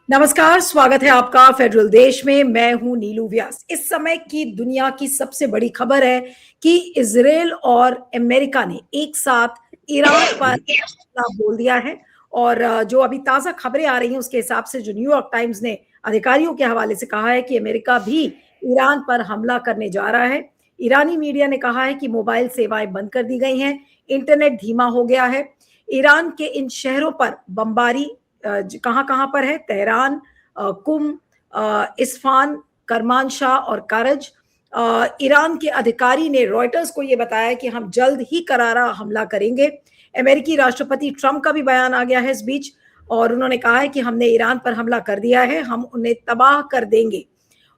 नमस्कार, स्वागत है आपका फेडरल देश में। मैं हूं नीलू व्यास। इस समय की दुनिया की सबसे बड़ी खबर है कि इजराइल और अमेरिका ने एक साथ ईरान पर हमला बोल दिया है। और जो अभी ताज़ा खबरें आ रही हैं उसके हिसाब से जो न्यूयॉर्क टाइम्स ने अधिकारियों के हवाले से कहा है कि अमेरिका भी ईरान पर हमला करने जा रहा है। ईरानी मीडिया ने कहा है कि मोबाइल सेवाएं बंद कर दी गई हैं, इंटरनेट धीमा हो गया है। ईरान के इन शहरों पर बमबारी कहाँ कहाँ पर है? तेहरान, कुम, इस्फान, करमानशाह और कारज। ईरान के अधिकारी ने रॉयटर्स को ये बताया कि हम जल्द ही करारा हमला करेंगे। अमेरिकी राष्ट्रपति ट्रंप का भी बयान आ गया है इस बीच, और उन्होंने कहा है कि हमने ईरान पर हमला कर दिया है, हम उन्हें तबाह कर देंगे।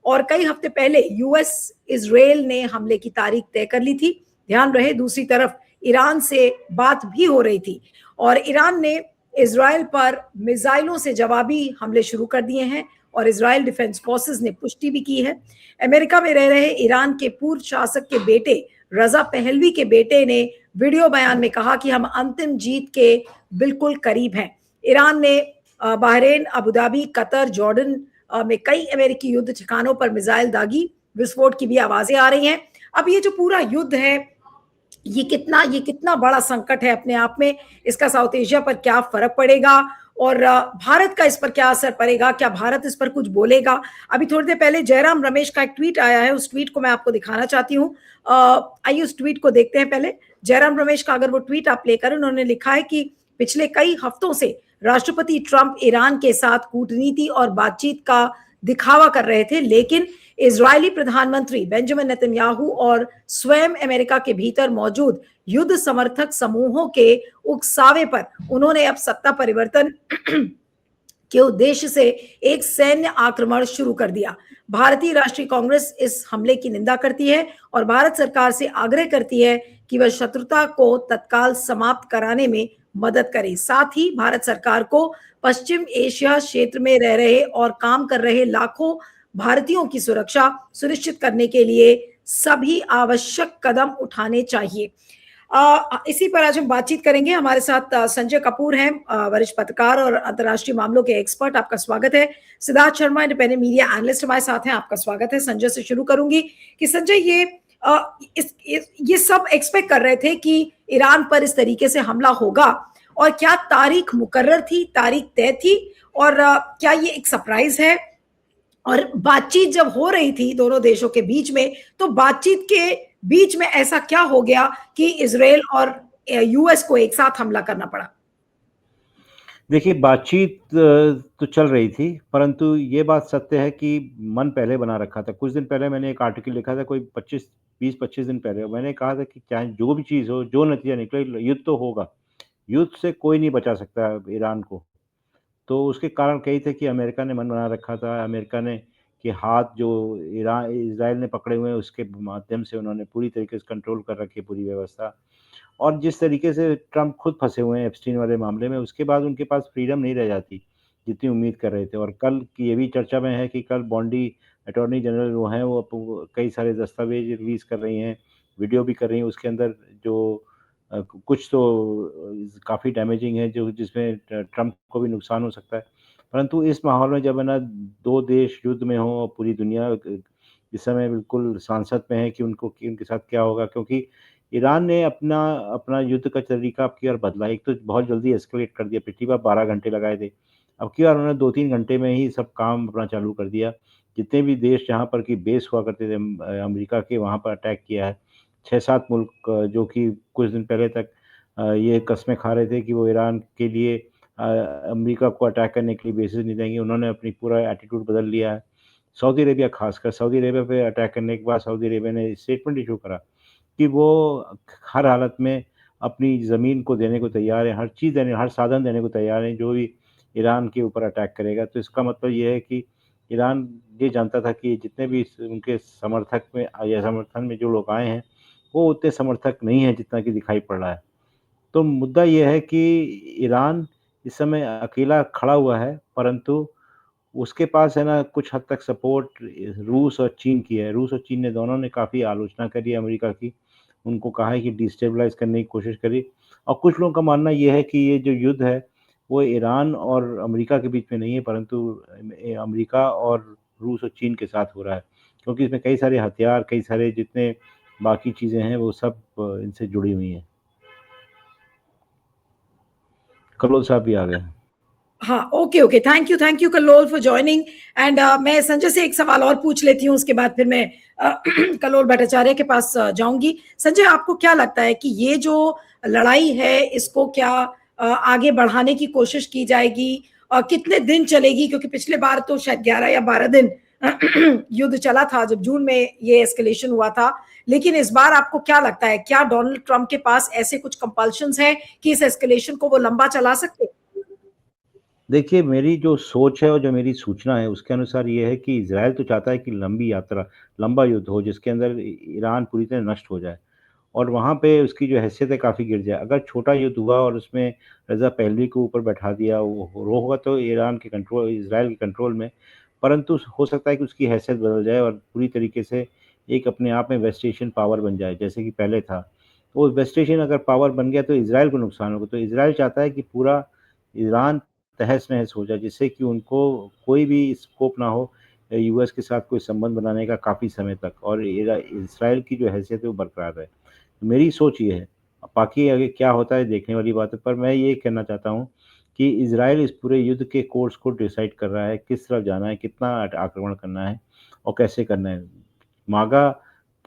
और कई हफ्ते पहले यूएस इजराइल ने हमले की तारीख तय कर ली थी। ध्यान रहे, दूसरी तरफ ईरान से बात भी हो रही थी और ईरान ने इजराइल पर मिसाइलों से जवाबी हमले शुरू कर दिए हैं और इजराइल डिफेंस फोर्सेस ने पुष्टि भी की है। अमेरिका में रह रहे ईरान के पूर्व शासक के बेटे रजा पहलवी के बेटे ने वीडियो बयान में कहा कि हम अंतिम जीत के बिल्कुल करीब हैं। ईरान ने बहरीन, अबुधाबी, कतर, जॉर्डन में कई अमेरिकी युद्ध ठिकानों पर मिसाइल दागी। विस्फोट की भी आवाजें आ रही हैं। अब ये जो पूरा युद्ध है, ये कितना बड़ा संकट है अपने आप में। इसका साउथ एशिया पर क्या फर्क पड़ेगा और भारत का इस पर क्या असर पड़ेगा? क्या भारत इस पर कुछ बोलेगा? अभी थोड़ी देर पहले जयराम रमेश का एक ट्वीट आया है, उस ट्वीट को मैं आपको दिखाना चाहती हूँ। आइए उस ट्वीट को देखते हैं। पहले जयराम रमेश का अगर वो ट्वीट आप प्ले करें, उन्होंने लिखा है कि पिछले कई हफ्तों से राष्ट्रपति ट्रंप ईरान के साथ कूटनीति और बातचीत का दिखावा कर रहे थे, लेकिन इजरायली प्रधानमंत्री बेंजामिन नेतन्याहू और स्वयं अमेरिका के भीतर मौजूद युद्ध समर्थक समूहों के उकसावे पर उन्होंने अब सत्ता परिवर्तन के उद्देश्य से एक सैन्य आक्रमण शुरू कर दिया। भारतीय राष्ट्रीय कांग्रेस इस हमले की निंदा करती है और भारत सरकार से आग्रह करती है कि वह शत्रुता को तत्काल समाप्त कराने में मदद करे। साथ ही भारत सरकार को पश्चिम एशिया क्षेत्र में रह रहे और काम कर रहे लाखों भारतीयों की सुरक्षा सुनिश्चित करने के लिए सभी आवश्यक कदम उठाने चाहिए। इसी पर आज हम बातचीत करेंगे। हमारे साथ संजय कपूर हैं, वरिष्ठ पत्रकार और अंतर्राष्ट्रीय मामलों के एक्सपर्ट। आपका स्वागत है। Siddharth Sharma, independent media analyst, हमारे साथ हैं। आपका स्वागत है। संजय से शुरू करूंगी कि संजय, ये सब एक्सपेक्ट कर रहे थे कि ईरान पर इस तरीके से हमला होगा, और क्या तारीख मुकर्रर थी, तारीख तय थी, और क्या ये एक सरप्राइज है? और बातचीत जब हो रही थी दोनों देशों के बीच में, तो बातचीत के बीच में ऐसा क्या हो गया कि इजराइल और यूएस को एक साथ हमला करना पड़ा? देखिए, बातचीत तो चल रही थी, परंतु ये बात सत्य है कि मन पहले बना रखा था। कुछ दिन पहले मैंने एक आर्टिकल लिखा था, कोई 20-25 दिन पहले। मैंने कहा था कि चाहे जो भी चीज़ हो, जो नतीजा निकले, युद्ध तो होगा। युद्ध से कोई नहीं बचा सकता ईरान को। तो उसके कारण कई थे कि अमेरिका ने मन बना रखा था। अमेरिका ने के हाथ जो ईरान इज़राइल ने पकड़े हुए हैं, उसके माध्यम से उन्होंने पूरी तरीके से कंट्रोल कर रखी है पूरी व्यवस्था। और जिस तरीके से ट्रंप खुद फँसे हुए हैं एप्स्टीन वाले मामले में, उसके बाद उनके पास फ्रीडम नहीं रह जाती, जितनी उम्मीद कर रहे थे। और कल की ये भी चर्चा में है कि कल बॉन्डी अटॉर्नी जनरल जो हैं, वो कई सारे दस्तावेज़ रिलीज़ कर रही हैं, वीडियो भी कर रही हैं। उसके अंदर जो कुछ तो काफ़ी डैमेजिंग है, जो जिसमें ट्रंप को भी नुकसान हो सकता है। परंतु इस माहौल में जब है ना 2 देश युद्ध में हों और पूरी दुनिया इस समय बिल्कुल सांसत में है कि उनके साथ क्या होगा, क्योंकि ईरान ने अपना अपना युद्ध का तरीका अब की बार बदला। एक तो बहुत जल्दी एस्केलेट कर दिया, पिछली बार 12 घंटे लगाए थे। अब की बार उन्होंने 2-3 घंटे में ही सब काम अपना चालू कर दिया। जितने भी देश जहाँ पर कि बेस हुआ करते थे अमेरिका के, वहाँ पर अटैक किया है। 6-7 मुल्क जो कि कुछ दिन पहले तक ये कस्में खा रहे थे कि वो ईरान के लिए अमेरिका को अटैक करने के लिए बेसिस नहीं देंगे, उन्होंने अपनी पूरा एटीट्यूड बदल लिया है। सऊदी अरेबिया, खासकर सऊदी अरेबिया पे अटैक करने के बाद सऊदी अरेबिया ने स्टेटमेंट इश्यू करा कि वो हर हालत में अपनी ज़मीन को देने को तैयार है, हर चीज़ देने, हर साधन देने को तैयार है, जो भी ईरान के ऊपर अटैक करेगा। तो इसका मतलब ये है कि ईरान ये जानता था कि जितने भी उनके समर्थक में या समर्थन में जो लोग आए हैं, वो उतने समर्थक नहीं हैं जितना कि दिखाई पड़ रहा है। तो मुद्दा ये है कि ईरान इस समय अकेला खड़ा हुआ है, परंतु उसके पास है ना कुछ हद तक सपोर्ट रूस और चीन की है। रूस और चीन ने दोनों ने काफ़ी आलोचना करी है अमेरिका की। उनको कहा है कि डिस्टेबलाइज़ करने की कोशिश करी, और कुछ लोगों का मानना ये है कि ये जो युद्ध है, वो ईरान और अमेरिका के बीच में नहीं है, परंतु अमेरिका और रूस और चीन के साथ हो रहा है, क्योंकि इसमें कई सारे हथियार, कई सारे जितने बाकी चीज़ें हैं वो सब इनसे जुड़ी हुई हैं। कलोल साहब भी आ गए। हाँ, okay okay, thank you Kallol for joining. And मैं संजय से एक सवाल और पूछ लेती हूँ, उसके बाद फिर मैं कल्लोल भट्टाचार्य के पास जाऊंगी। संजय, आपको क्या लगता है कि ये जो लड़ाई है इसको क्या आगे बढ़ाने की कोशिश की जाएगी, और कितने दिन चलेगी? क्योंकि पिछले बार तो शायद 11 या 12 दिन युद्ध चला था जब जून में ये एस्केलेशन हुआ था, लेकिन इस बार आपको क्या लगता है, क्या डोनाल्ड ट्रंप के पास ऐसे कुछ कंपल्शंस हैं कि इस एस्केलेशन को वो लंबा चला सकते हैं? देखिए, मेरी जो सोच है और जो मेरी सूचना है, उसके अनुसार ये है कि इज़राइल तो चाहता है कि लंबी यात्रा, लंबा युद्ध हो, जिसके अंदर ईरान पूरी तरह नष्ट हो जाए और वहाँ पे उसकी जो हैसियत है काफ़ी गिर जाए। अगर छोटा युद्ध हुआ और उसमें रज़ा पहलवी को ऊपर बैठा दिया, वो होगा तो ईरान के कंट्रोल, इज़राइल के कंट्रोल में, परंतु हो सकता है कि उसकी हैसियत बदल जाए और पूरी तरीके से एक अपने आप में वेस्ट एशियन पावर बन जाए, जैसे कि पहले था। वो वेस्ट एशियन अगर पावर बन गया तो इज़राइल को नुकसान होगा। तो इज़राइल चाहता है कि पूरा ईरान तहस-नहस हो जाए, जिससे कि उनको कोई भी स्कोप ना हो यूएस के साथ कोई संबंध बनाने का काफ़ी समय तक, और इज़राइल की जो हैसियत है वो बरकरार रहे। तो मेरी सोच ये है, बाकी आगे क्या होता है देखने वाली बात है, पर मैं ये कहना चाहता हूँ कि इज़राइल इस पूरे युद्ध के कोर्स को डिसाइड कर रहा है, किस तरफ जाना है, कितना आक्रमण करना है और कैसे करना है। मागा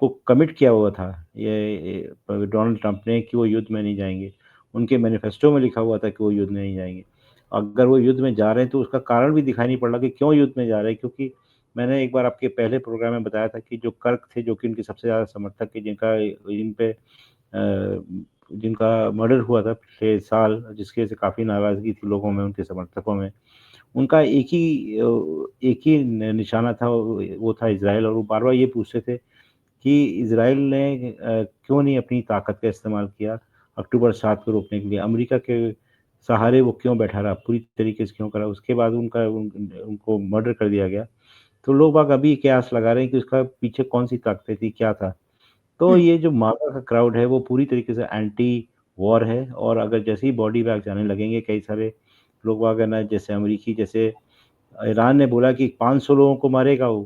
को कमिट किया हुआ था डोनाल्ड ट्रंप ने कि वो युद्ध में नहीं जाएँगे। उनके मैनिफेस्टो में लिखा हुआ था कि वो युद्ध में नहीं जाएँगे। अगर वो युद्ध में जा रहे हैं तो उसका कारण भी दिखाई नहीं पड़ रहा कि क्यों युद्ध में जा रहे हैं, क्योंकि मैंने एक बार आपके पहले प्रोग्राम में बताया था कि जो कर्क थे, जो कि उनके सबसे ज़्यादा समर्थक थे, जिनका मर्डर हुआ था पिछले साल, जिसकी वजह से काफ़ी नाराज़गी थी लोगों में, उनके समर्थकों में। उनका एक ही निशाना था, वो था इज़राइल, और वो बार-बार ये पूछते थे कि इज़राइल ने क्यों नहीं अपनी ताकत का इस्तेमाल किया अक्टूबर 7 को रोकने के लिए? अमेरिका के सहारे वो क्यों बैठा रहा? पूरी तरीके से क्यों करा? उसके बाद उनको मर्डर कर दिया गया। तो लोग बाग अभी कयास लगा रहे हैं कि उसका पीछे कौन-सी ताकतें थी, क्या था? तो हम्म। ये जो मागा का क्राउड है वो पूरी तरीके से एंटी वॉर है, और अगर जैसे ही बॉडी बैग जाने लगेंगे कई सारे लोग बाग है ना, जैसे अमेरिकी, जैसे ईरान ने बोला कि 500 लोगों को मारेगा वो।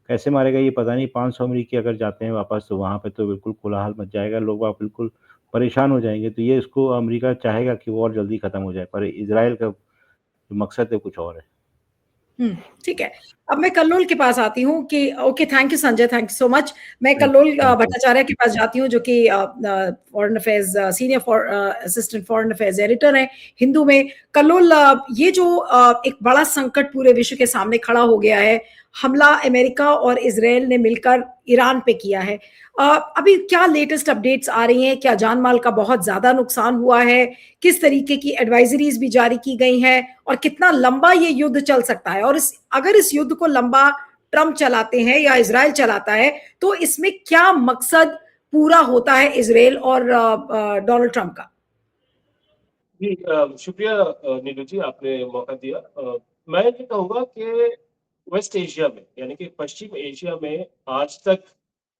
कैसे मारेगा ये पता नहीं, 500 अमेरिकी अगर जाते हैं वापस तो वहाँ पे तो बिल्कुल कोलाहल मच जाएगा, लोग वहाँ बिल्कुल परेशान हो जाएँगे। तो ये इसको अमेरिका चाहेगा कि वॉर जल्दी खत्म हो जाए, पर इज़राइल का जो मकसद है कुछ और है। हुँ, ठीक है। अब मैं कल्लोल के पास आती हूँ कि okay, thank you Sanjay, thank you so much. मैं thank you, Kallol thank you. Bhattacharya के पास जाती हूँ, जो कि foreign affairs senior assistant foreign affairs editor हैं हिंदू में। कल्लोल, ये जो एक बड़ा संकट पूरे विश्व के सामने खड़ा हो गया है, हमला अमेरिका और इज़राइल ने मिलकर ईरान पे किया है। अभी क्या लेटेस्ट अपडेट्स आ रही हैं? क्या जान-माल का बहुत ज़्यादा नुकसान हुआ है? किस तरीके की एडवाइजरीज़ भी जारी की गई हैं? और कितना लंबा ये युद्ध चल सकता है? और अगर इस युद्ध को लंबा ट्रंप चलाते हैं या इज़राइल चलाता है, तो इसमें क्या मकसद पूरा होता है इज़राइल और डोनाल्ड ट्रंप का? जी शुक्रिया नीलू जी, आपने मौका दिया। मैं ये कहूँगा कि वेस्ट एशिया में, यानी कि पश्चिम एशिया में आज तक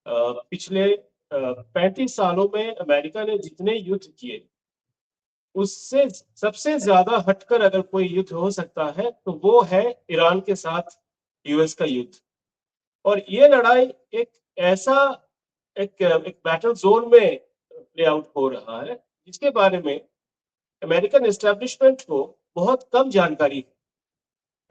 पिछले 35 सालों में अमेरिका ने जितने युद्ध किए, उससे सबसे ज़्यादा हटकर अगर कोई युद्ध हो सकता है, तो वो है ईरान के साथ यूएस का युद्ध। और ये लड़ाई एक ऐसा एक बैटल ज़ोन में प्ले आउट हो रहा है, जिसके बारे में अमेरिकन एस्टेब्लिशमेंट को बहुत कम जानकारी है।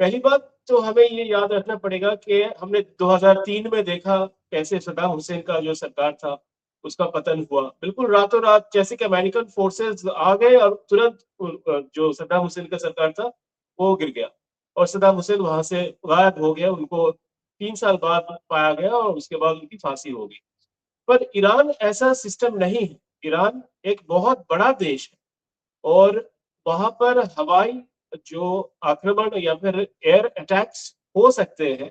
पहली बात तो हमें ये याद रखना पड़ेगा कि हमने 2003 में देखा कैसे सद्दाम हुसैन का जो सरकार था, उसका पतन हुआ। बिल्कुल रातों-रात, जैसे कि अमेरिकन फोर्सेस आ गए और तुरंत जो सद्दाम हुसैन का सरकार था, वो गिर गया और सद्दाम हुसैन वहाँ से गायब हो गया। उनको 3 साल बाद पाया गया और उसके बाद उनकी फांसी हो गई। पर ईरान ऐसा सिस्टम नहीं है। ईरान एक बहुत बड़ा देश है और वहाँ पर हवाई जो आक्रमण या फिर एयर अटैक्स हो सकते हैं।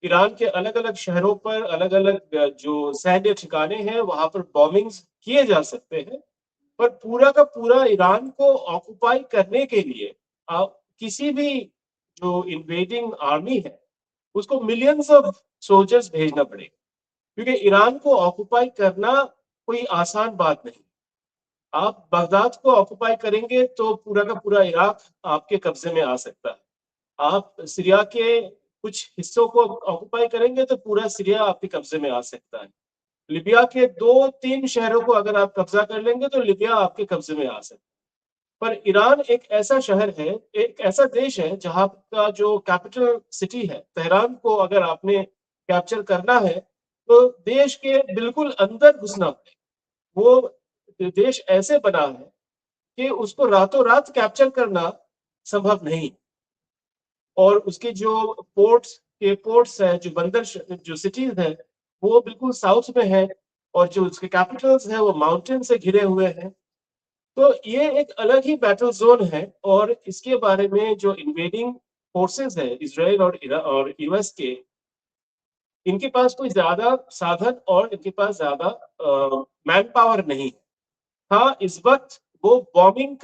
ईरान के अलग-अलग शहरों पर अलग-अलग जो सैन्य ठिकाने हैं, वहाँ पर बॉम्बिंग्स किए जा सकते हैं। पर पूरा का पूरा ईरान को ऑक्युपाई करने के लिए किसी भी जो इन्वेडिंग आर्मी है, उसको मिलियंस ऑफ सोल्जर्स भेजना पड़ेगा, क्योंकि ईरान को ऑक्युपाई करना कोई आसान बात नहीं। आप बगदाद को ऑक्युपाई करेंगे तो पूरा का पूरा इराक आपके कब्जे में आ सकता है। आप सीरिया के कुछ हिस्सों को ऑक्युपाई करेंगे तो पूरा सीरिया आपके कब्जे में आ सकता है। लिबिया के 2-3 शहरों को अगर आप कब्जा कर लेंगे तो लिबिया आपके कब्जे में आ सकता है। पर ईरान एक ऐसा शहर है, एक ऐसा देश है जहाँ का जो कैपिटल सिटी है, तेहरान को अगर आपने कैप्चर करना है तो देश के बिल्कुल अंदर घुसना है। वो देश ऐसे बना है कि उसको रातों रात कैप्चर करना संभव नहीं। और उसके जो पोर्ट्स है, जो बंदर जो सिटीज है, वो बिल्कुल साउथ में है और जो उसके कैपिटल्स है वो माउंटेन से घिरे हुए हैं। तो ये एक अलग ही बैटल जोन है और इसके बारे में जो इन्वेडिंग फोर्सेस है इजराइल और यूएस के, इनके पास कोई ज्यादा साधन और इनके पास ज्यादा मैन पावर नहीं है। हाँ, इस वक्त वो बॉम्बिंग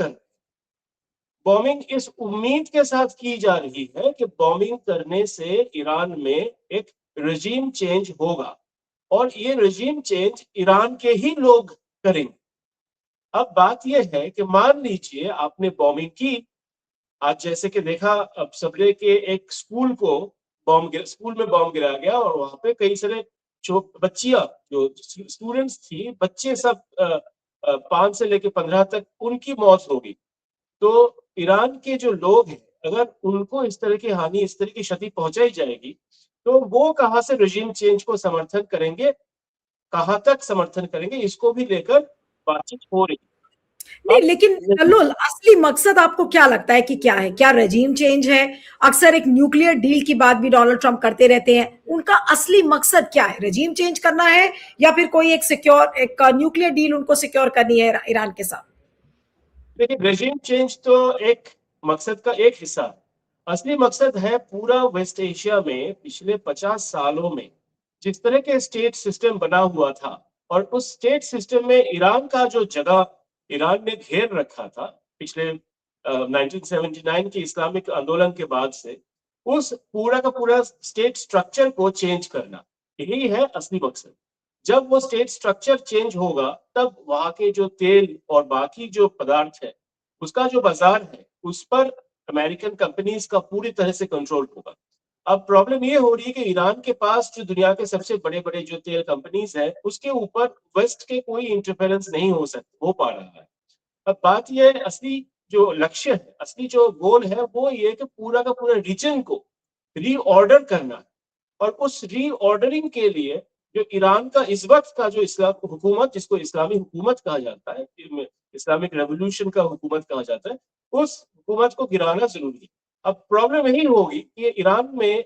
इस उम्मीद के साथ की जा रही है कि बॉम्बिंग करने से ईरान में एक रजीम चेंज होगा और ये रजीम चेंज ईरान के ही लोग करेंगे। अब बात यह है कि मान लीजिए आपने बॉम्बिंग की, आज जैसे कि देखा अब सबले के एक स्कूल में बॉम्ब गिराया गया और वहां पे कई सारे जो बच्चियां जो स्टूडेंट्स थी, बच्चे सब 5 से लेकर 15 तक उनकी मौत होगी। तो ईरान के जो लोग हैं, अगर उनको इस तरह की हानि, इस तरह की क्षति पहुंचाई जाएगी तो वो कहां से रजीम चेंज को समर्थन करेंगे, कहां तक समर्थन करेंगे, इसको भी लेकर बातचीत हो रही है। नहीं, लेकिन कल्लोल, असली मकसद आपको क्या लगता है कि क्या है? क्या रजीम चेंज है? अक्सर एक न्यूक्लियर डील की बात भी डोनाल्ड ट्रंप करते रहते हैं। उनका असली मकसद क्या है? रजीम चेंज करना है या फिर कोई एक न्यूक्लियर डील उनको सिक्योर करनी है ईरान के साथ? देखिए, रेजिम चेंज तो एक मकसद का एक हिस्सा है। असली मकसद है पूरा वेस्ट एशिया में पिछले 50 सालों में जिस तरह के स्टेट सिस्टम बना हुआ था और उस स्टेट सिस्टम में ईरान का जो जगह ईरान ने घेर रखा था पिछले 1979 के इस्लामिक आंदोलन के बाद से, उस पूरा का पूरा स्टेट स्ट्रक्चर को चेंज करना, यही है असली मकसद। जब वो स्टेट स्ट्रक्चर चेंज होगा तब वहां के जो तेल और बाकी जो पदार्थ है उसका जो बाजार है उस पर अमेरिकन कंपनीज का पूरी तरह से कंट्रोल होगा। अब प्रॉब्लम ये हो रही है कि ईरान के पास जो दुनिया के सबसे बड़े बड़े जो तेल कंपनीज है उसके ऊपर वेस्ट के कोई इंटरफेरेंस नहीं हो पा रहा है। अब बात यह है, असली जो लक्ष्य है, असली जो गोल है वो ये कि पूरा का पूरा रीजन को रीऑर्डर करना है और उस रीऑर्डरिंग के लिए जो ईरान का इस वक्त का जो इस्लाम हुकूमत, जिसको इस्लामी हुकूमत कहा जाता है, इस्लामिक रेवोल्यूशन का हुकूमत कहा जाता है, उस हुकूमत को गिराना जरूरी है। अब प्रॉब्लम यही होगी कि ईरान में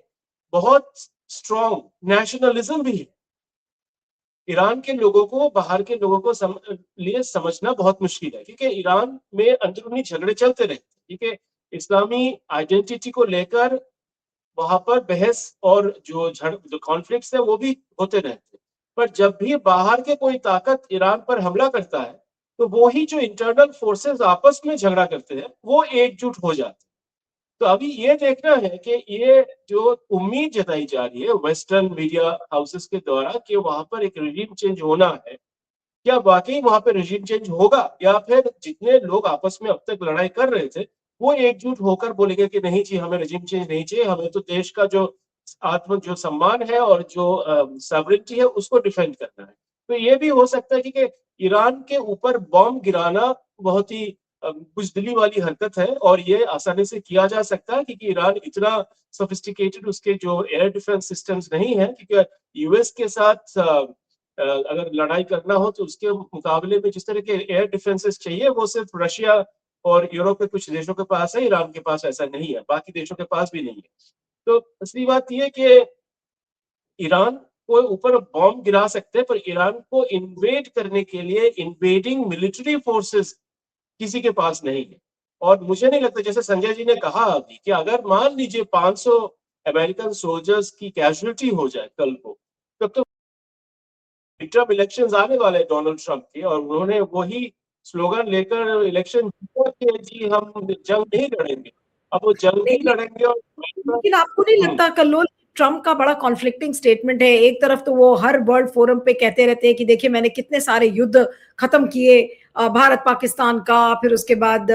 बहुत स्ट्रॉन्ग नेशनलिज्म भी है। ईरान के लोगों को बाहर के लोगों को लिए समझना बहुत मुश्किल है क्योंकि ईरान में अंदरूनी झगड़े चलते रहते हैं, ठीक है। इस्लामी आइडेंटिटी को लेकर वहां पर बहस और जो कॉन्फ्लिक्ट्स है वो भी होते रहते हैं। पर जब भी बाहर के कोई ताकत ईरान पर हमला करता है तो वो ही जो इंटरनल फोर्सेस आपस में झगड़ा करते हैं वो एकजुट हो जाते हैं। तो अभी ये देखना है कि ये जो उम्मीद जताई जा रही है वेस्टर्न मीडिया हाउसेस के द्वारा कि वहां पर एक रेजिम चेंज होना है, क्या वाकई वहां पर रेजिम चेंज होगा या फिर जितने लोग आपस में अब तक लड़ाई कर रहे थे वो एकजुट होकर बोलेंगे कि नहीं जी, हमें रेजिम चेंज नहीं चाहिए, हमें तो देश का जो जो सम्मान है और जो सॉवरेनिटी है उसको डिफेंड करना है। तो ये भी हो सकता है कि ईरान के ऊपर बॉम्ब गिराना बहुत ही बुजदिली वाली हरकत है और ये आसानी से किया जा सकता है क्योंकि ईरान इतना सोफिस्टिकेटेड उसके जो एयर डिफेंस सिस्टम्स नहीं है, क्योंकि यूएस के साथ अगर लड़ाई करना हो तो उसके मुकाबले में जिस तरह के एयर डिफेंसेस चाहिए वो सिर्फ रशिया और यूरोप के कुछ देशों के पास है, ईरान के पास ऐसा नहीं है, बाकी देशों के पास भी नहीं है। तो असली बात यह कि ईरान को ऊपर बॉम्ब गिरा सकते हैं पर ईरान को इन्वेड करने के लिए इन्वेडिंग मिलिट्री फोर्सेस किसी के पास नहीं है। और मुझे नहीं लगता, जैसे संजय जी ने कहा अभी, कि अगर मान लीजिए 500 अमेरिकन सोल्जर्स की कैजुअलिटी हो जाए कल को, तब तो मिडटर्म इलेक्शंस आने वाले हैं डोनाल्ड ट्रंप के और उन्होंने वही स्लोगन लेकर इलेक्शन जीता कि जी हम जंग नहीं लड़ेंगे। अब वो जंग भी लड़ेंगे और लेकिन आपको नहीं लगता कल्लोल, ट्रम्प का बड़ा कॉन्फ्लिक्टिंग स्टेटमेंट है? एक तरफ तो वो हर वर्ल्ड फोरम पे कहते रहते हैं कि देखिए मैंने कितने सारे युद्ध खत्म किए, भारत पाकिस्तान का, फिर उसके बाद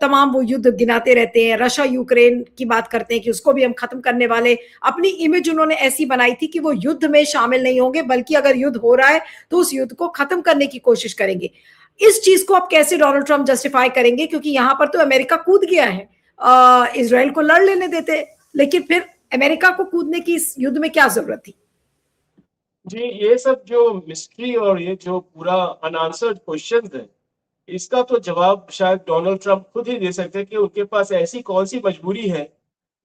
तमाम वो युद्ध गिनाते रहते हैं, रशिया यूक्रेन की बात करते हैं कि उसको भी हम खत्म करने वाले। अपनी इमेज उन्होंने ऐसी बनाई थी कि वो युद्ध में शामिल नहीं होंगे, बल्कि अगर युद्ध हो रहा है तो उस युद्ध को खत्म करने की कोशिश करेंगे। इस चीज को आप कैसे डोनाल्ड ट्रंप जस्टिफाई करेंगे, क्योंकि यहां पर तो अमेरिका कूद गया है, इसराइल को लड़ लेने देते, लेकिन फिर अमेरिका को कूदने की इस युद्ध में क्या जरूरत थी? जी, ये सब जो मिस्ट्री और ये जो पूरा अनआंसर्ड क्वेश्चन है, इसका तो जवाब शायद डोनाल्ड ट्रंप खुद ही दे सकते हैं कि उनके पास ऐसी कौन सी मजबूरी है।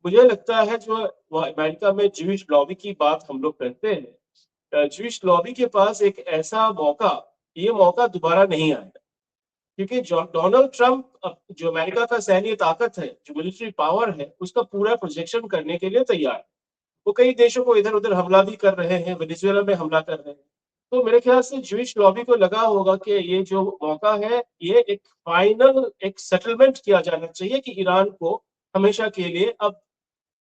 मुझे लगता है जो अमेरिका में ज्यूइश लॉबी की बात हम लोग करते हैं, ज्यूइश लॉबी के पास एक ऐसा मौका, ये मौका दोबारा नहीं आएगा, क्योंकि डोनाल्ड ट्रंप जो अमेरिका का सैन्य ताकत है, जो मिलिट्री पावर है, उसका पूरा प्रोजेक्शन करने के लिए तैयार है। वो कई देशों को इधर-उधर हमला भी कर रहे हैं, वेनेजुएला में हमला कर रहे हैं। तो मेरे ख्याल से ज्यूइश लॉबी को लगा होगा कि ये जो मौका है, ये एक फाइनल एक सेटलमेंट किया जाना चाहिए कि ईरान को हमेशा के लिए अब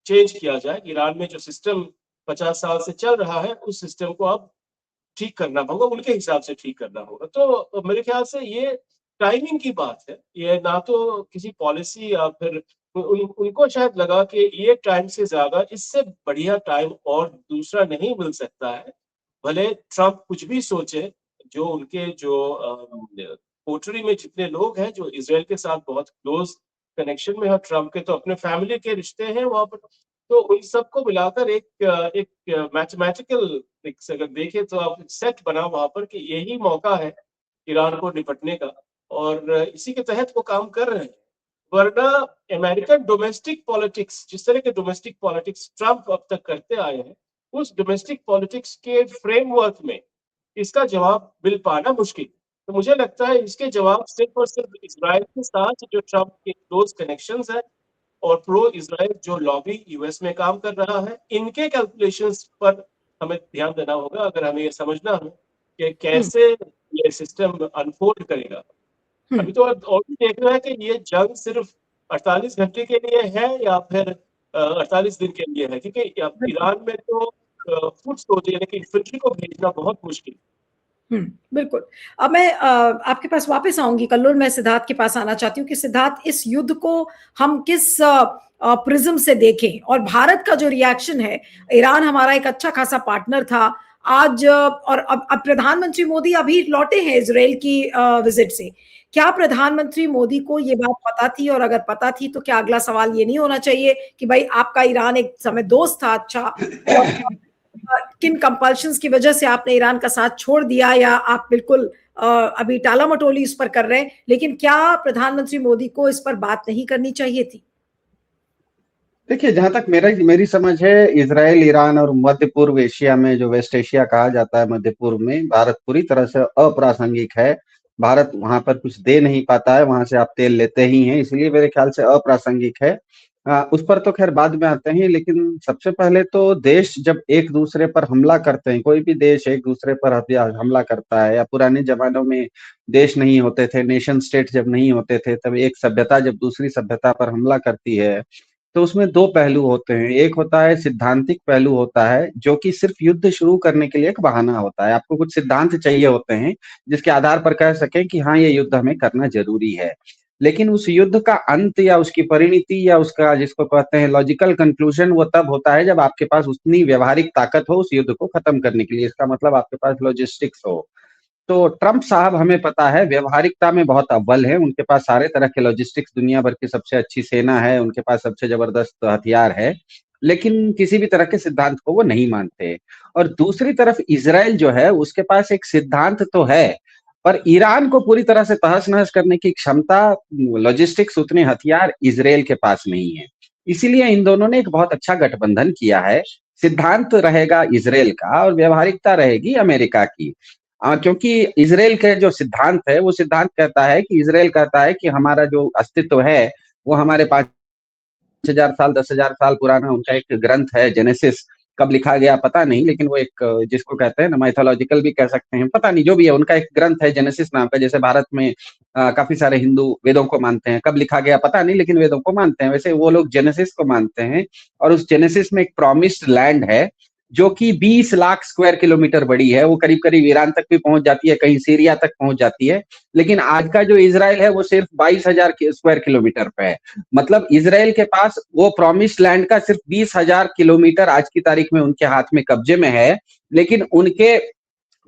चेंज किया जाए। ईरान में जो सिस्टम 50 साल से चल रहा है, उस सिस्टम को अब ठीक करना होगा, उनके हिसाब से ठीक करना होगा। तो मेरे ख्याल से ये टाइमिंग की बात है। ये ना तो किसी पॉलिसी या फिर उनको शायद लगा कि ये टाइम से ज़्यादा इससे बढ़िया टाइम और दूसरा नहीं मिल सकता है। भले ट्रंप कुछ भी सोचे, जो उनके जो कोठरी में जितने लोग हैं, जो इज़राइल के साथ बहुत क्लोज़ कनेक्शन में है, ट्रंप के तो अपने फैमिली के रिश्ते हैं वहाँ पर। तो उन सबको मिलाकर एक मैथमेटिकल एक अगर देखें तो आप सेट बना वहाँ पर कि यही मौका है ईरान को निपटने का, और इसी के तहत वो काम कर रहे हैं। वरना अमेरिकन डोमेस्टिक पॉलिटिक्स, जिस तरह के डोमेस्टिक पॉलिटिक्स ट्रंप अब तक करते आए हैं, उस डोमेस्टिक पॉलिटिक्स के फ्रेमवर्क में इसका जवाब मिल पाना मुश्किल। तो मुझे लगता है इसके जवाब सिर्फ और सिर्फ इज़राइल के साथ जो ट्रंप के क्लोज कनेक्शंस हैं और प्रो इज़राइल जो लॉबी यूएस में काम कर रहा है, इनके कैलकुलेशंस पर हमें ध्यान देना होगा, अगर हमें ये समझना हो कि कैसे ये सिस्टम अनफोल्ड करेगा। अभी तो और भी देखना है कि ये जंग सिर्फ 48 घंटे के लिए है या फिर 48 दिन के लिए है, क्योंकि ईरान में तो फुट सोल्जर यानी कि इन्फेंट्री को भेजना बहुत मुश्किल। बिल्कुल। अब मैं आपके पास वापस आऊंगी कल्लुल, मैं सिद्धार्थ के पास आना चाहती हूँ कि सिद्धार्थ, इस युद्ध को हम किस प्रिज्म से देखें, और भारत का जो रिएक्शन है, ईरान हमारा एक अच्छा खासा पार्टनर था आज, और अब प्रधानमंत्री मोदी अभी लौटे हैं इजराइल की विजिट से। क्या प्रधानमंत्री मोदी को ये बात पता थी, और अगर पता थी तो क्या अगला सवाल ये नहीं होना चाहिए कि भाई आपका ईरान एक समय दोस्त था अच्छा, और किन कंपल्शंस की वजह से आपने ईरान का साथ छोड़ दिया, या आप बिल्कुल अभी टाला मटोली इस पर कर रहे हैं, लेकिन क्या प्रधानमंत्री मोदी को इस पर बात नहीं करनी चाहिए थी? देखिए, जहां तक मेरी समझ है, इजराइल, ईरान और मध्य पूर्व एशिया में, जो वेस्ट एशिया कहा जाता है, मध्य पूर्व में भारत पूरी तरह से अप्रासंगिक है। भारत वहां पर कुछ दे नहीं पाता है, वहां से आप तेल लेते ही हैं, इसलिए मेरे ख्याल से अप्रासंगिक है। उस पर तो खैर बाद में आते हैं, लेकिन सबसे पहले तो देश जब एक दूसरे पर हमला करते हैं, कोई भी देश एक दूसरे पर हमला करता है, या पुराने जमानों में देश नहीं होते थे, नेशन स्टेट जब नहीं होते थे, तब एक सभ्यता जब दूसरी सभ्यता पर हमला करती है, तो उसमें दो पहलू होते हैं। एक होता है सिद्धांतिक पहलू होता है, जो कि सिर्फ युद्ध शुरू करने के लिए एक बहाना होता है। आपको कुछ सिद्धांत चाहिए होते हैं जिसके आधार पर कह सकें कि हाँ, ये युद्ध हमें करना जरूरी है। लेकिन उस युद्ध का अंत या उसकी परिणति या उसका जिसको कहते हैं लॉजिकल कंक्लूजन, वो तब होता है जब आपके पास उतनी व्यवहारिक ताकत हो उस युद्ध को खत्म करने के लिए। इसका मतलब आपके पास लॉजिस्टिक्स हो। तो ट्रंप साहब, हमें पता है, व्यवहारिकता में बहुत अव्वल है। उनके पास सारे तरह के लॉजिस्टिक्स, दुनिया भर की सबसे अच्छी सेना है, उनके पास सबसे जबरदस्त हथियार है, लेकिन किसी भी तरह के सिद्धांत को वो नहीं मानते। और दूसरी तरफ इजराइल जो है, उसके पास एक सिद्धांत तो है, पर ईरान को पूरी तरह से तहस नहस करने की क्षमता, लॉजिस्टिक्स, उतने हथियार इजराइल के पास नहीं है। इसीलिए इन दोनों ने एक बहुत अच्छा गठबंधन किया है। सिद्धांत रहेगा इजराइल का और व्यवहारिकता रहेगी अमेरिका की। क्योंकि इजराइल का जो सिद्धांत है, वो सिद्धांत कहता है कि इजराइल कहता है कि हमारा जो अस्तित्व है वो हमारे 5,000 साल 10,000 साल पुराना उनका एक ग्रंथ है, जेनेसिस। कब लिखा गया पता नहीं, लेकिन वो एक जिसको कहते हैं ना, माइथोलॉजिकल भी कह सकते हैं, पता नहीं, जो भी है, उनका एक ग्रंथ है जेनेसिस नाम का। जैसे भारत में काफी सारे हिंदू वेदों को मानते हैं, कब लिखा गया पता नहीं, लेकिन वेदों को मानते हैं, वैसे वो लोग जेनेसिस को मानते हैं। और उस जेनेसिस में एक प्रॉमिस्ड लैंड है, जो कि 20 लाख स्क्वायर किलोमीटर बड़ी है। वो करीब करीब ईरान तक भी पहुंच जाती है, कहीं सीरिया तक पहुंच जाती है। लेकिन आज का जो इजराइल है वो सिर्फ 22,000 स्क्वायर किलोमीटर पे है। मतलब इजराइल के पास वो प्रॉमिस्ड लैंड का सिर्फ 20,000 किलोमीटर आज की तारीख में उनके हाथ में कब्जे में है। लेकिन उनके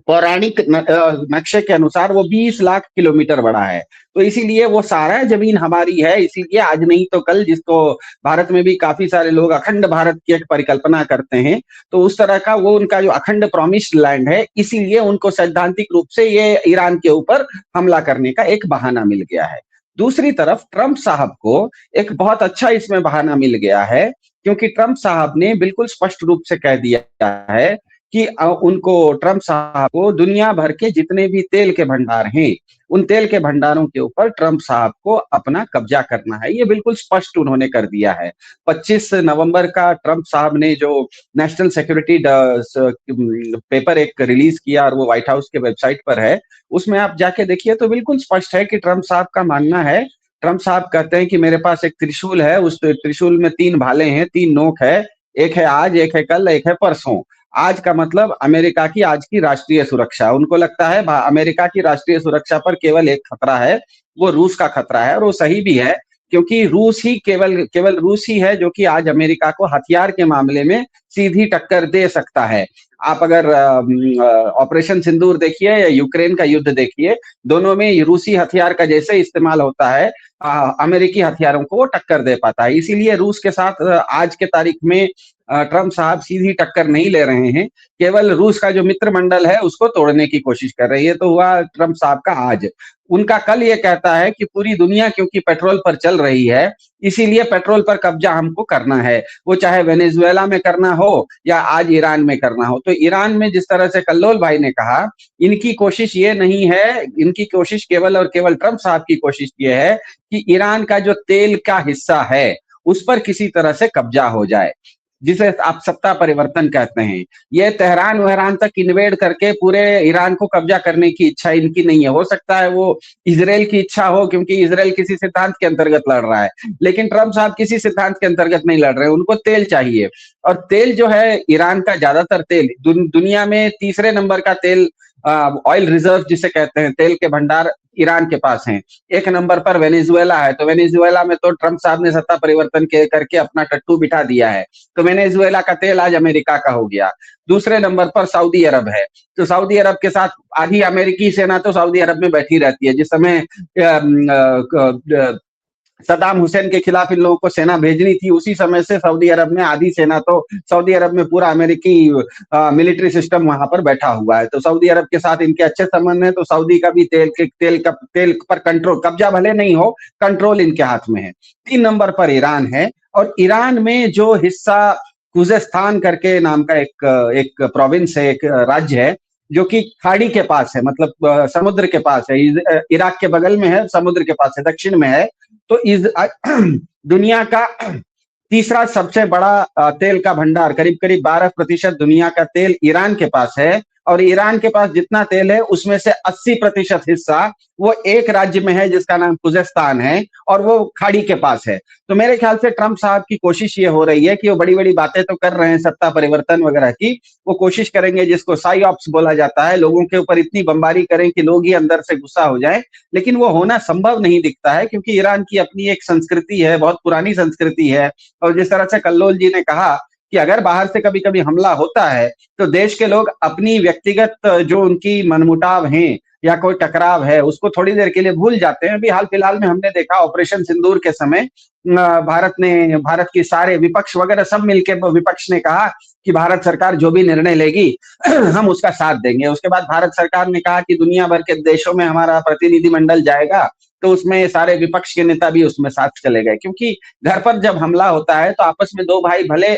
पौराणिक नक्शे के अनुसार वो 20 लाख किलोमीटर बड़ा है। तो इसीलिए वो सारा जमीन हमारी है। इसीलिए आज नहीं तो कल, जिसको भारत में भी काफी सारे लोग अखंड भारत की एक परिकल्पना करते हैं, तो उस तरह का वो उनका जो अखंड प्रॉमिस्ड लैंड है, इसीलिए उनको सैद्धांतिक रूप से ये ईरान के ऊपर हमला करने का एक बहाना मिल गया है। दूसरी तरफ ट्रंप साहब को एक बहुत अच्छा इसमें बहाना मिल गया है, क्योंकि ट्रंप साहब ने बिल्कुल स्पष्ट रूप से कह दिया है कि उनको, ट्रंप साहब को दुनिया भर के जितने भी तेल के भंडार हैं, उन तेल के भंडारों के ऊपर ट्रंप साहब को अपना कब्जा करना है। ये बिल्कुल स्पष्ट उन्होंने कर दिया है। 25 नवंबर का ट्रंप साहब ने जो नेशनल सिक्योरिटी पेपर एक रिलीज किया, और वो व्हाइट हाउस के वेबसाइट पर है, उसमें आप जाके देखिए तो बिल्कुल स्पष्ट है कि ट्रंप साहब का मानना है, ट्रंप साहब कहते हैं कि मेरे पास एक त्रिशूल है, उस त्रिशूल में 3 भाले हैं, 3 नोक है, एक है आज, एक है कल, एक है परसों। आज का मतलब अमेरिका की आज की राष्ट्रीय सुरक्षा। उनको लगता है अमेरिका की राष्ट्रीय सुरक्षा पर केवल एक खतरा है, वो रूस का खतरा है। और वो सही भी है, क्योंकि रूस ही केवल रूस ही है जो कि आज अमेरिका को हथियार के मामले में सीधी टक्कर दे सकता है। आप अगर ऑपरेशन सिंदूर देखिए या यूक्रेन का युद्ध देखिए, दोनों में रूसी हथियार का जैसे इस्तेमाल होता है, अमेरिकी हथियारों को वो टक्कर दे पाता है। इसीलिए रूस के साथ आज के तारीख में ट्रंप साहब सीधी टक्कर नहीं ले रहे हैं, केवल रूस का जो मित्र मंडल है उसको तोड़ने की कोशिश कर रही है। तो हुआ ट्रंप साहब का आज। उनका कल ये कहता है कि पूरी दुनिया क्योंकि पेट्रोल पर चल रही है, इसीलिए पेट्रोल पर कब्जा हमको करना है, वो चाहे वेनेजुएला में करना हो या आज ईरान में करना हो। तो ईरान में जिस तरह से कल्लोल भाई ने कहा, इनकी कोशिश ये नहीं है, इनकी कोशिश केवल और केवल ट्रंप साहब की कोशिश ये है कि ईरान का जो तेल का हिस्सा है उस पर किसी तरह से कब्जा हो जाए, जिसे आप सत्ता परिवर्तन कहते हैं। ये तेहरान वहरान तक इन्वेड करके पूरे ईरान को कब्जा करने की इच्छा इनकी नहीं है। हो सकता है वो इजराइल की इच्छा हो, क्योंकि इजराइल किसी सिद्धांत के अंतर्गत लड़ रहा है, लेकिन ट्रंप साहब किसी सिद्धांत के अंतर्गत नहीं लड़ रहे। उनको तेल चाहिए, और तेल जो है ईरान का ज्यादातर तेल, दुनिया में तीसरे नंबर का तेल, ऑयल रिजर्व जिसे कहते हैं, तेल के भंडार ईरान के पास हैं। 1 नंबर पर वेनेजुएला है। तो वेनेजुएला में तो ट्रंप साहब ने सत्ता परिवर्तन करके अपना टट्टू बिठा दिया है, तो वेनेजुएला का तेल आज अमेरिका का हो गया। दूसरे नंबर पर सऊदी अरब है, तो सऊदी अरब के साथ आधी अमेरिकी सेना तो सऊदी अरब में बैठी रहती है। जिस समय सद्दाम हुसैन के खिलाफ इन लोगों को सेना भेजनी थी, उसी समय से सऊदी अरब में आधी सेना, तो सऊदी अरब में पूरा अमेरिकी मिलिट्री सिस्टम वहां पर बैठा हुआ है। तो सऊदी अरब के साथ इनके अच्छे संबंध है, तो सऊदी का भी तेल पर कंट्रोल, कब्जा भले नहीं हो, कंट्रोल इनके हाथ में है। 3 नंबर पर ईरान है, और ईरान में जो हिस्सा खुजेस्तान करके नाम का एक प्रोविंस है, एक राज्य है, जो कि खाड़ी के पास है, मतलब समुद्र के पास है, इराक के बगल में है, समुद्र के पास है, दक्षिण में है। तो दुनिया का तीसरा सबसे बड़ा तेल का भंडार, करीब करीब 12% दुनिया का तेल ईरान के पास है। और ईरान के पास जितना तेल है उसमें से 80% हिस्सा वो एक राज्य में है जिसका नाम खुजेस्तान है, और वो खाड़ी के पास है। तो मेरे ख्याल से ट्रंप साहब की कोशिश ये हो रही है कि वो बड़ी बड़ी बातें तो कर रहे हैं सत्ता परिवर्तन वगैरह की, वो कोशिश करेंगे जिसको साइऑप्स बोला जाता है, लोगों के ऊपर इतनी बमबारी करें कि लोग ही अंदर से गुस्सा हो जाए। लेकिन वो होना संभव नहीं दिखता है, क्योंकि ईरान की अपनी एक संस्कृति है, बहुत पुरानी संस्कृति है। और जिस तरह से कल्लोल जी ने कहा कि अगर बाहर से कभी कभी हमला होता है तो देश के लोग अपनी व्यक्तिगत जो उनकी मनमुटाव हैं या कोई टकराव है उसको थोड़ी देर के लिए भूल जाते हैं। अभी हाल फिलहाल में हमने देखा ऑपरेशन सिंदूर के समय भारत की सारे विपक्ष वगैरह सब मिलकर, विपक्ष ने कहा कि भारत सरकार जो भी निर्णय लेगी हम उसका साथ देंगे। उसके बाद भारत सरकार ने कहा कि दुनिया भर के देशों में हमारा प्रतिनिधिमंडल जाएगा, तो उसमें सारे विपक्ष के नेता भी उसमें साथ चले गए। क्योंकि घर पर जब हमला होता है तो आपस में दो भाई भले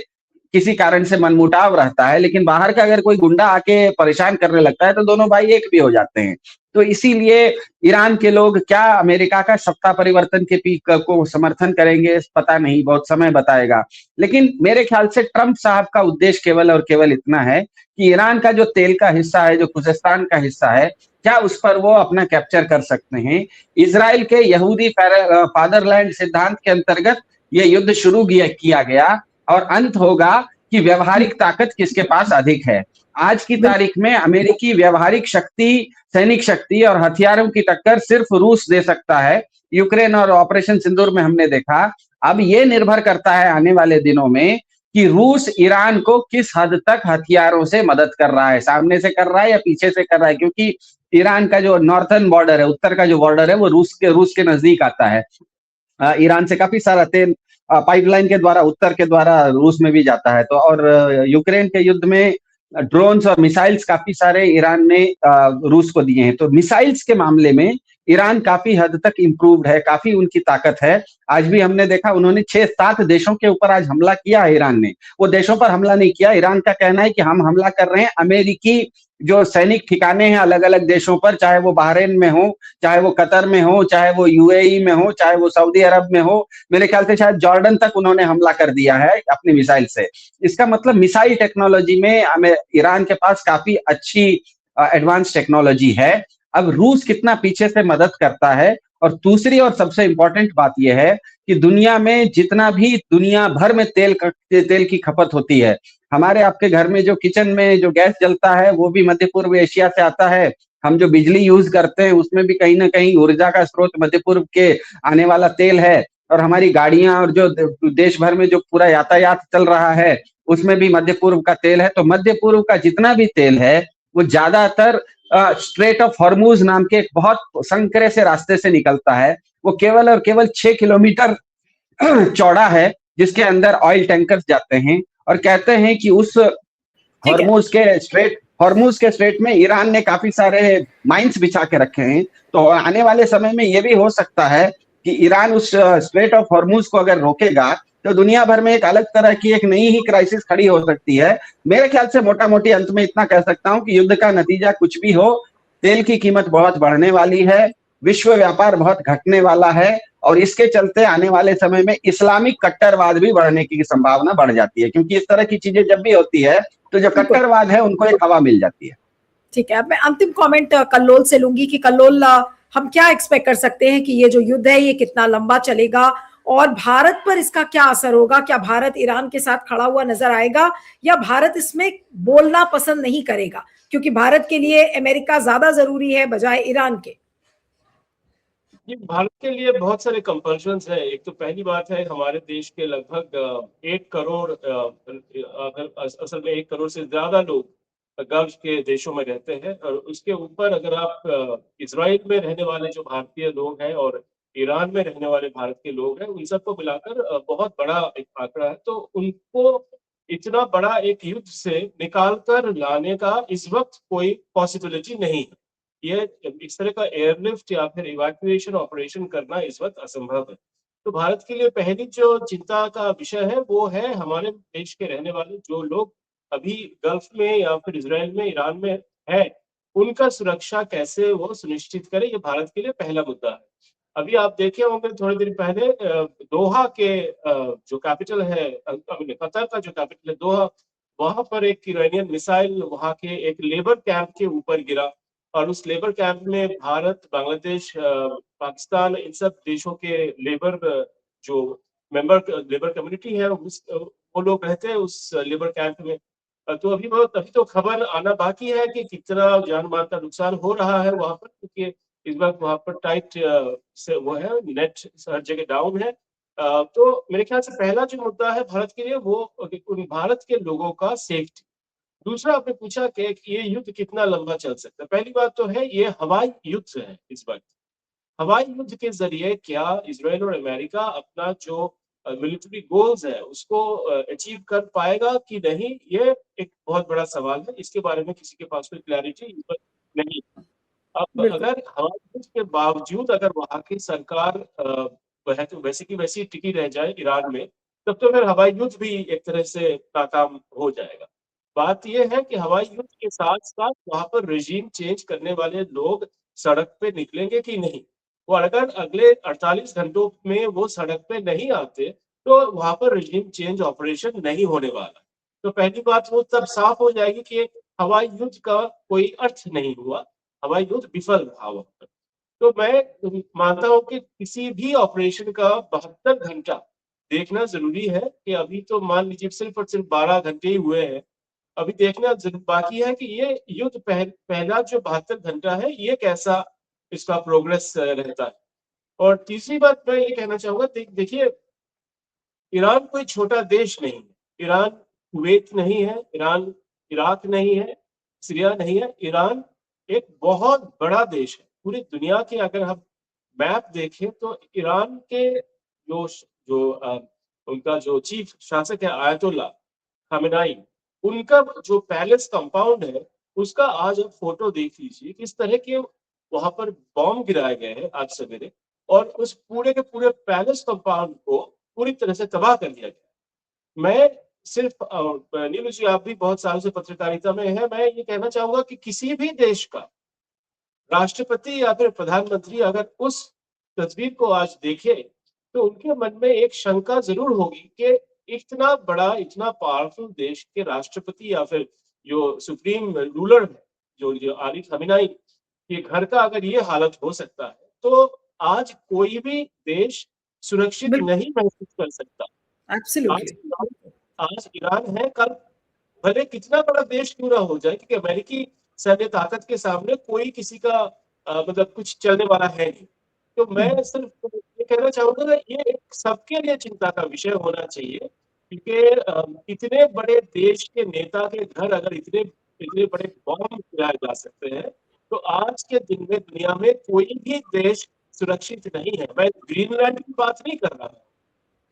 किसी कारण से मनमुटाव रहता है, लेकिन बाहर का अगर कोई गुंडा आके परेशान करने लगता है तो दोनों भाई एक भी हो जाते हैं। तो इसीलिए ईरान के लोग क्या अमेरिका का सत्ता परिवर्तन के को समर्थन करेंगे पता नहीं, बहुत समय बताएगा। लेकिन मेरे ख्याल से ट्रंप साहब का उद्देश्य केवल और केवल इतना है कि ईरान का जो तेल का हिस्सा है, जो खुजेस्तान का हिस्सा है, क्या उस पर वो अपना कैप्चर कर सकते हैं। इजराइल के यहूदी फादरलैंड सिद्धांत के अंतर्गत ये युद्ध शुरू किया गया और अंत होगा कि व्यवहारिक ताकत किसके पास अधिक है। आज की तारीख में अमेरिकी व्यवहारिक शक्ति, सैनिक शक्ति और हथियारों की टक्कर सिर्फ रूस दे सकता है। यूक्रेन और ऑपरेशन सिंदूर में हमने देखा। अब ये निर्भर करता है आने वाले दिनों में कि रूस ईरान को किस हद तक हथियारों से मदद कर रहा है, सामने से कर रहा है या पीछे से कर रहा है, क्योंकि ईरान का जो नॉर्थर्न बॉर्डर है, उत्तर का जो बॉर्डर है, वो रूस के नजदीक आता है। ईरान से काफी सारा तेल पाइपलाइन के द्वारा, उत्तर के द्वारा रूस में भी जाता है। तो और यूक्रेन के युद्ध में ड्रोन्स और मिसाइल्स काफी सारे ईरान ने रूस को दिए हैं। तो मिसाइल्स के मामले में ईरान काफी हद तक इम्प्रूव्ड है, काफी उनकी ताकत है। आज भी हमने देखा उन्होंने 6-7 देशों के ऊपर आज हमला किया है ईरान ने। वो देशों पर हमला नहीं किया, ईरान का कहना है कि हम हमला कर रहे हैं अमेरिकी जो सैनिक ठिकाने हैं अलग अलग देशों पर, चाहे वो बहरीन में हो, चाहे वो कतर में हो, चाहे वो यूएई में हो, चाहे वो सऊदी अरब में हो। मेरे ख्याल से शायद जॉर्डन तक उन्होंने हमला कर दिया है अपनी मिसाइल से। इसका मतलब मिसाइल टेक्नोलॉजी में हमें ईरान के पास काफी अच्छी एडवांस टेक्नोलॉजी है। अब रूस कितना पीछे से मदद करता है। और दूसरी और सबसे इंपॉर्टेंट बात यह है कि दुनिया में जितना भी दुनिया भर में तेल की खपत होती है, हमारे आपके घर में जो किचन में जो गैस जलता है वो भी मध्य पूर्व एशिया से आता है। हम जो बिजली यूज करते हैं उसमें भी कहीं ना कहीं ऊर्जा का स्रोत मध्य पूर्व के आने वाला तेल है। और हमारी गाड़ियां और जो देश भर में जो पूरा यातायात चल रहा है उसमें भी मध्य पूर्व का तेल है। तो मध्य पूर्व का जितना भी तेल है वो ज्यादातर स्ट्रेट ऑफ हॉर्मूज नाम के एक बहुत संकरे से रास्ते से निकलता है। वो केवल और केवल 6 किलोमीटर चौड़ा है, जिसके अंदर ऑयल टैंकर्स जाते हैं। और कहते हैं कि उस हॉर्मूज के स्ट्रेट में ईरान ने काफी सारे माइंस बिछा के रखे हैं। तो आने वाले समय में ये भी हो सकता है कि ईरान उस स्ट्रेट ऑफ हॉर्मूज को अगर रोकेगा तो दुनिया भर में एक अलग तरह की एक नई ही क्राइसिस खड़ी हो सकती है। मेरे ख्याल से मोटा मोटी अंत में इतना कह सकता हूं कि युद्ध का नतीजा कुछ भी हो, तेल की कीमत बहुत बढ़ने वाली है, विश्व व्यापार बहुत घटने वाला है, और इसके चलते आने वाले समय में इस्लामिक कट्टरवाद भी बढ़ने की संभावना बढ़ जाती है। क्योंकि इस तरह की चीजें जब भी होती है तो जो कट्टरवाद है उनको एक हवा मिल जाती है। ठीक है, अब मैं अंतिम कमेंट कल्लोल से लूंगी कि कल्लोल, हम क्या एक्सपेक्ट कर सकते हैं कि ये जो युद्ध है ये कितना लंबा चलेगा और भारत पर इसका क्या असर होगा? क्या भारत ईरान के साथ खड़ा हुआ नजर आएगा या भारत इसमें बोलना पसंद नहीं करेगा, क्योंकि भारत के लिए अमेरिका ज्यादा जरूरी है बजाय ईरान के? ये भारत के लिए बहुत सारे कंपल्शंस है। एक तो पहली बात है, हमारे देश के लगभग 1 करोड़ असल में 1 करोड़ से ज्यादा लोग गल्फ के देशों में रहते हैं। और उसके ऊपर अगर आप इजराइल में रहने वाले जो भारतीय लोग हैं और ईरान में रहने वाले भारत के लोग हैं, उन सबको मिलाकर बहुत बड़ा एक आंकड़ा है। तो उनको इतना बड़ा एक युद्ध से निकाल कर लाने का इस वक्त कोई पॉसिबिलिटी नहीं है। ये इस तरह का एयरलिफ्ट या फिर इवैक्यूएशन ऑपरेशन करना इस वक्त असंभव है। तो भारत के लिए पहली जो चिंता का विषय है वो है हमारे देश के रहने वाले जो लोग अभी गल्फ में या फिर इजराइल में, ईरान में है, उनका सुरक्षा कैसे वो सुनिश्चित करे, ये भारत के लिए पहला मुद्दा है। अभी आप देखे होंगे थोड़े दिन पहले दोहा के जो कैपिटल है, कतर का जो कैपिटल है दोहा, वहां पर एक ईरानियन मिसाइल वहां के एक लेबर कैंप के ऊपर गिरा। और उस लेबर कैंप में भारत, बांग्लादेश, पाकिस्तान, इन सब देशों के लेबर जो मेंबर लेबर कम्युनिटी है वो लोग रहते हैं उस लेबर कैंप में। तो अभी तो खबर आना बाकी है कि कितना जान माल का नुकसान हो रहा है वहां पर, क्योंकि इस वक्त वहां पर टाइट से वो है, नेट हर जगह डाउन है। तो मेरे ख्याल से पहला जो मुद्दा है भारत के लिए वो भारत के लोगों का सेफ्टी। दूसरा आपने पूछा कि ये युद्ध कितना लंबा चल सकता है। पहली बात तो है ये हवाई युद्ध है इस वक्त। हवाई युद्ध के जरिए क्या इजराइल और अमेरिका अपना जो मिलिट्री गोल्स है उसको अचीव कर पाएगा कि नहीं, ये एक बहुत बड़ा सवाल है। इसके बारे में किसी के पास कोई क्लैरिटी नहीं। अब अगर हवाई युद्ध के बावजूद अगर वहां की सरकार वैसे की वैसी टिकी रह जाए ईरान में, तब तो फिर हवाई युद्ध भी एक तरह से नाकाम हो जाएगा। बात यह है कि हवाई युद्ध के साथ साथ वहां पर रेजीम चेंज करने वाले लोग सड़क पे निकलेंगे कि नहीं। वो अगर अगले 48 घंटों में वो सड़क पे नहीं आते तो वहां पर रेजीम चेंज ऑपरेशन नहीं होने वाला। तो पहली बात वो तब साफ हो जाएगी कि हवाई युद्ध का कोई अर्थ नहीं हुआ, हवाई युद्ध विफल रहा वहां पर। तो मैं मानता हूं कि किसी भी ऑपरेशन का 72 घंटा देखना जरूरी है कि अभी तो मान लीजिए सिर्फ और सिर्फ 12 घंटे ही हुए हैं, अभी देखना बाकी है कि ये युद्ध पहला जो 72 घंटा है ये कैसा इसका प्रोग्रेस रहता है। और तीसरी बात मैं ये कहना चाहूंगा, देखिए ईरान कोई छोटा देश नहीं है, ईरान कुवैत नहीं है, ईरान इराक नहीं है, सीरिया नहीं है, ईरान एक बहुत बड़ा देश है। पूरी दुनिया के अगर हम मैप देखें तो ईरान के जो जो उनका जो चीफ शासक है आयतुल्ला खामेनाई, उनका जो पैलेस कंपाउंड है उसका आज आप फोटो देख लीजिए, किस तरह के वहां पर बॉम्ब गिराए गए हैं आज सवेरे, और उस पूरे के पूरे पैलेस कंपाउंड को पूरी तरह से तबाह कर दिया गया। मैं सिर्फ नीलू जी, आप भी बहुत सालों से पत्रकारिता में है, मैं ये कहना चाहूंगा कि किसी भी देश का राष्ट्रपति या फिर प्रधानमंत्री अगर उस तस्वीर को आज देखे तो उनके मन में एक शंका जरूर होगी कि इतना बड़ा, इतना पावरफुल देश के राष्ट्रपति या फिर जो सुप्रीम रूलर है, जो अली खamenei के घर का अगर ये हालत हो सकता है, तो आज कोई भी देश सुरक्षित नहीं महसूस कर सकता। आज ईरान है, कल भले कितना बड़ा देश क्यों ना हो जाए, क्योंकि अमेरिकी सैन्य ताकत के सामने कोई किसी का मतलब कुछ चलने वाला है नहीं। तो मैं सिर्फ ये कहना चाहूंगा कि ये एक सबके लिए चिंता का विषय होना चाहिए, क्योंकि इतने बड़े देश के नेता के घर अगर इतने इतने बड़े बॉम्ब गिराए जा सकते हैं, तो आज के दिन में दुनिया में कोई भी देश सुरक्षित नहीं है। मैं ग्रीनलैंड की बात नहीं कर रहा हूँ,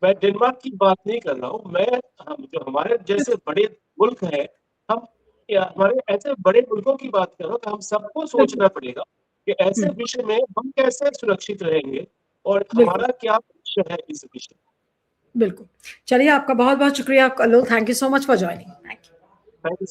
मैं डेनमार्क की बात नहीं कर रहा हूँ, मैं हम जो हमारे जैसे बड़े मुल्क हैं, हम हमारे ऐसे बड़े मुल्कों की बात कर रहा हूँ, तो हम सबको सोचना पड़ेगा कि ऐसे विषय में हम कैसे सुरक्षित रहेंगे और हमारा क्या विषय है इस विषय। बिल्कुल, चलिए आपका बहुत बहुत शुक्रिया Kallol, thank you so much for joining. Thank you.